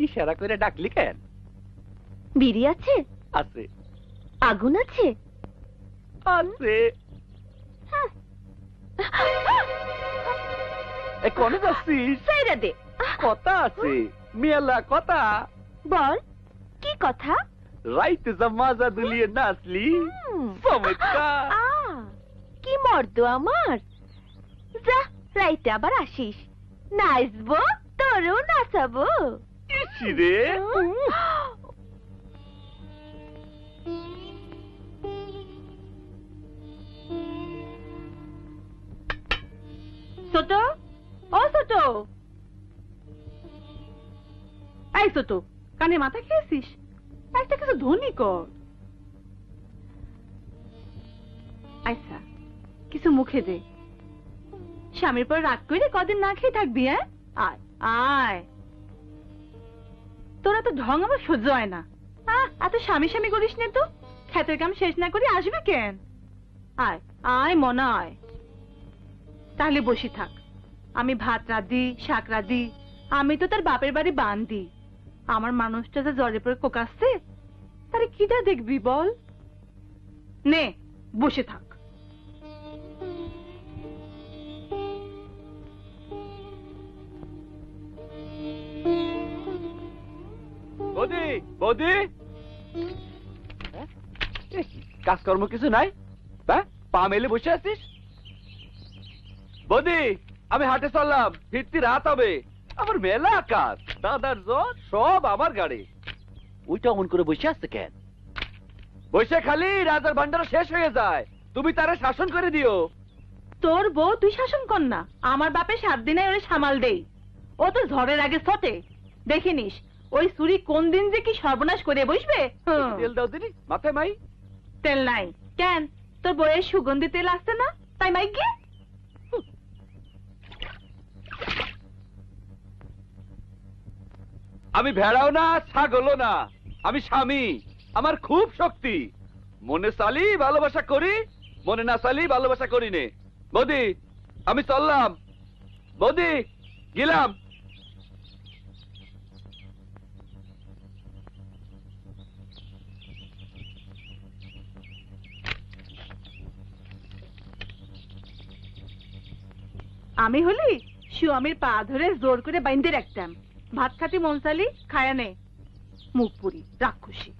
ইশারা করে ডাকলি কেন? বিড়ি আছে? আছে। আগুন আছে? আছে। কোনে যাচ্ছিস? সাইরা দে। কথা আছে, মেলা কথা। বল, কি কথা? রাইতে যা মাজা দুলিয়ে নাচলি, চমৎকার। কি মর্দ আমার। যা, রাইতে আবার আসিস, নাচবো, তোরও নাচাবো। ইসি রে। ছোট, ও ছোট, এই ছোট, কানে মাথা খেয়েছিস? একটা কিছু ধ্বনি কর। আচ্ছা, কিছু মুখে দে। স্বামীর পর রাগ করে কদিন না খেয়ে থাকবি? আয় আয়, তোরা তো ঢং আমার সহ্য হয় না। এত স্বামী স্বামী করিস না তো, ক্ষেতের কাম শেষ না করে আসবে কেন? আয় আয় মনে আয়। তাহলে বসে থাক, আমি ভাত রাঁধি, শাক রাঁধি। আমি তো তার বাপের বাড়ি বান্ধি। আমার মানুষটা যে জ্বরে পড়ে কোকাচ্ছে, তারে কিটা দেখবি বল? নে, বসে থাক। বৌদি, বৌদি, কাজকর্ম কিছু নাই? পা মেলে বসে আছিস? বৌদি, আমি হাটে চললাম, ফিরতি রাত হবে। আমার মেলা কাজ, দাদার জ্বর, সব আমার গাড়ি। ওইটা অমন করে বসে আসছে কেন? বসে খালি রাজার ভান্ডার শেষ হয়ে যায়, তুমি তারা শাসন করে দিও। তোর বউ তুই শাসন কর না, আমার বাপে 7 দিনে ওরে সামাল দেই। ও তো ঝড়ের আগে ছটে, দেখিনিস ওই ছুরি কোন দিন যে কি সর্বনাশ করে বসবে। তেল দাও দিনি মাথায় মাই। তেল নাই কেন? তোর বউয়ের সুগন্ধি তেল আসছে না, তাই মাই গিয়ে। আমি ভেড়াও না, ছাগলও না, আমি স্বামী। আমার খুব শক্তি। মনে চালি ভালোবাসা করি, মনে না চালি ভালোবাসা করি নে। বৌদি, আমি চললাম। বৌদি, গেলাম। আমি হলি স্বামীর পা ধরে জোর করে বাইন্ধে রাখতাম। ভাত খাতি মন চালি খায়া নে, মুখ পুরি রাক্ষসী।